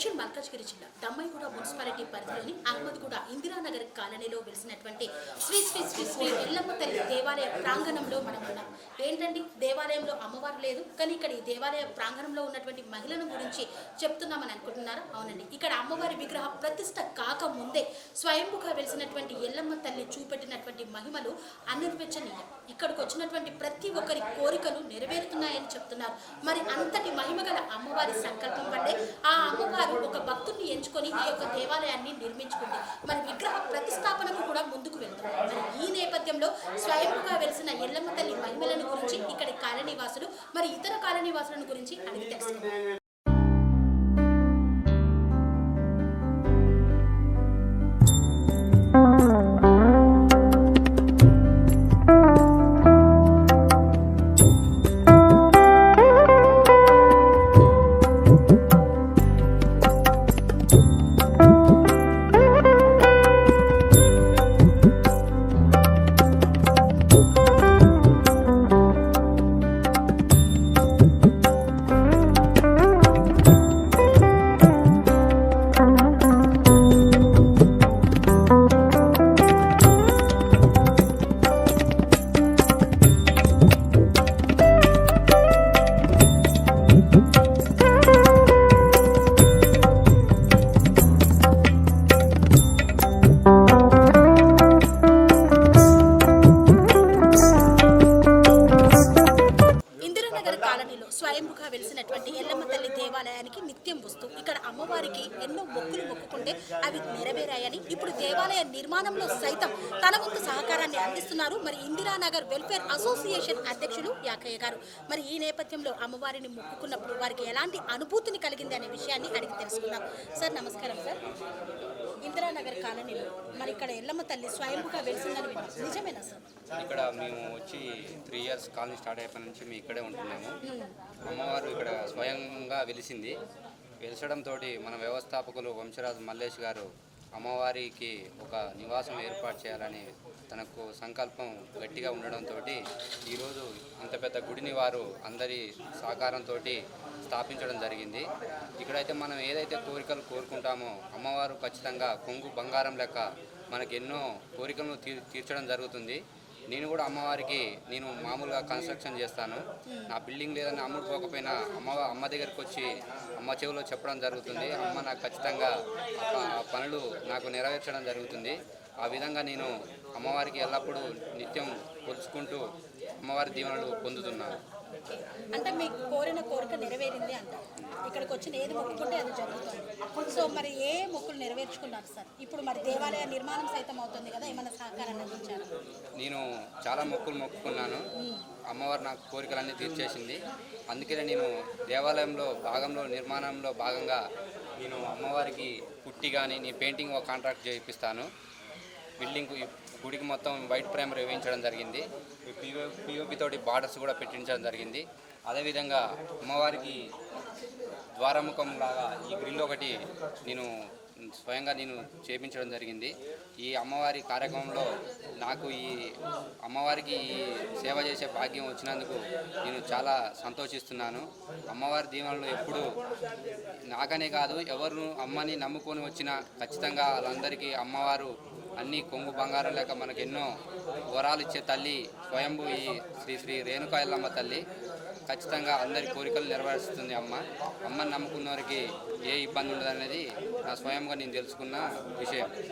మేడ్చల్ మల్కాజ్గిరి జిల్లా దమ్మాయిగూడ మున్సిపాలిటీ పరిధిలోని అహ్మద్గూడ ఇందిరానగర్ కాలనీలో వెలిసినటువంటి శ్రీ శ్రీ శ్రీ శ్రీ ఎల్లమ్మ తల్లి దేవాలయ ప్రాంగణంలో మనం ఉన్నాం. ఏంటండి, దేవాలయంలో అమ్మవారు లేదు, కానీ ఇక్కడ ఈ దేవాలయ ప్రాంగణంలో ఉన్నటువంటి మహిళల గురించి చెప్తున్నామని అనుకుంటున్నారా? అవునండి, ఇక్కడ అమ్మవారి విగ్రహ ప్రతిష్ట కాకముందే స్వయంభుగా వెలిసినటువంటి ఎల్లమ్మ తల్లి చూపెట్టినటువంటి మహిమలు అనిర్వచనీయం. ఇక్కడికి వచ్చినటువంటి ప్రతి ఒక్కరి కోరికలు నెరవేరుతున్నాయని చెప్తున్నారు. మరి అంతటి మహిమగల అమ్మవారి సంకల్పం వల్లే ఆ అమ్మవారు ఒక భక్తుడిని ఎంచుకొని ఈ యొక్క దేవాలయాన్ని నిర్మించుకుంది. మరి విగ్రహ ప్రతిష్టాపనకు కూడా ముందుకు వెళ్తున్నారు. మరి ఈ నేపథ్యంలో స్వయంగా వెలిసిన ఎల్లమ్మ తల్లి మహిమలను గురించి ఇక్కడి కాలనీవాసులు మరి ఇతర కాలనీవాసులను గురించి అడిగి తెలుసుకున్నారు. స్వయంభుగా వెలిసినటువంటి ఎల్లమ్మ తల్లి దేవాలయానికి నిత్యం వస్తూ ఇక్కడ అమ్మవారికి ఎన్నో మొక్కులు మొక్కుకుంటే అవి నెరవేరాయని ఇప్పుడు దేవాలయ నిర్మాణంలో సైతం తన వంతు సహకారాన్ని అందిస్తున్నారు మరి ఇందిరానగర్ వెల్ఫేర్ అసోసియేషన్ అధ్యక్షులు యాకయ్య గారు. మరి ఈ నేపథ్యంలో అమ్మవారిని మొక్కుకున్నప్పుడు వారికి ఎలాంటి అనుభూతిని కలిగింది అనే విషయాన్ని అడిగి తెలుసుకున్నాం. సార్ నమస్కారం. సార్, ఇందిరానగర్ కాలనీలో మరి ఇక్కడ ఎల్లమ్మ తల్లి స్వయంభుగా వెలిసిందని నిజమేనా సార్? ఇక్కడ మేము వచ్చి 3 years కాలనీ స్టార్ట్ అయిపోయిన నుంచి మేము ఇక్కడే ఉంటున్నాము. అమ్మవారు ఇక్కడ స్వయంగా వెలిసింది. వెలిసడంతో మన వ్యవస్థాపకులు వంశరాజు మల్లేష్ గారు అమ్మవారికి ఒక నివాసం ఏర్పాటు చేయాలని తనకు సంకల్పం గట్టిగా ఉండడంతో ఈరోజు అంత పెద్ద గుడిని వారు అందరి సహకారంతో స్థాపించడం జరిగింది. ఇక్కడైతే మనం ఏదైతే కోరికలు కోరుకుంటామో అమ్మవారు ఖచ్చితంగా కొంగు బంగారం లెక్క మనకు ఎన్నో కోరికలను తీర్చడం జరుగుతుంది. నేను కూడా అమ్మవారికి నేను మామూలుగా కన్స్ట్రక్షన్ చేస్తాను. నా బిల్డింగ్ లేదని అమ్ముడుపోకపోయినా అమ్మ దగ్గరికి వచ్చి అమ్మ చెవిలో చెప్పడం జరుగుతుంది. అమ్మ నాకు ఖచ్చితంగా పనులు నాకు నెరవేర్చడం జరుగుతుంది. ఆ విధంగా నేను అమ్మవారికి ఎల్లప్పుడూ నిత్యం కొలుచుకుంటూ అమ్మవారి దీవెనలు పొందుతున్నాను. అంటే మీకు కోరిన కోరిక నెరవేరింది అంట. ఇక్కడికి వచ్చిన ఏది మొక్కుకుంటే అది జరుగుతుంది. సో మరి ఏ మొక్కులు నెరవేర్చుకున్నారు సార్? ఇప్పుడు మరి దేవాలయ నిర్మాణం సైతం అవుతుంది కదా, ఏమైనా సహకారాన్ని అందించారు? నేను చాలా మొక్కులు మొక్కుకున్నాను. అమ్మవారు నాకు కోరికలన్నీ తీర్చేసింది. అందుకనే నేను దేవాలయంలో నిర్మాణంలో భాగంగా నేను అమ్మవారికి పుట్టి కానీ నీ పెయింటింగ్ ఒక కాంట్రాక్ట్ చేయిస్తాను. బిల్డింగ్ గుడికి మొత్తం వైట్ ప్రైమర్ వేయించడం జరిగింది. పిఓపి తోటి బార్డర్స్ కూడా పెట్టించడం జరిగింది. అదేవిధంగా అమ్మవారికి ద్వారముఖం లాగా ఈ గ్రిల్ ఒకటి నేను స్వయంగా చేపించడం జరిగింది. ఈ అమ్మవారి కార్యక్రమంలో నాకు ఈ అమ్మవారికి ఈ సేవ చేసే భాగ్యం వచ్చినందుకు నేను చాలా సంతోషిస్తున్నాను. అమ్మవారి దీవెనలు ఎప్పుడు నాకనే కాదు, ఎవరు అమ్మని నమ్ముకొని వచ్చినా ఖచ్చితంగా వాళ్ళందరికీ అమ్మవారు అన్నీ కొంగు బంగారం లేక మనకు ఎన్నో వరాలు ఇచ్చే తల్లి స్వయంభూ ఈ శ్రీ శ్రీ రేణుకా ఎల్లమ్మ తల్లి. ఖచ్చితంగా అందరి కోరికలు నెరవేరుస్తుంది అమ్మని నమ్ముకున్న వారికి ఏ ఇబ్బంది ఉండదనేది నా స్వయంగా నేను తెలుసుకున్న విషయం.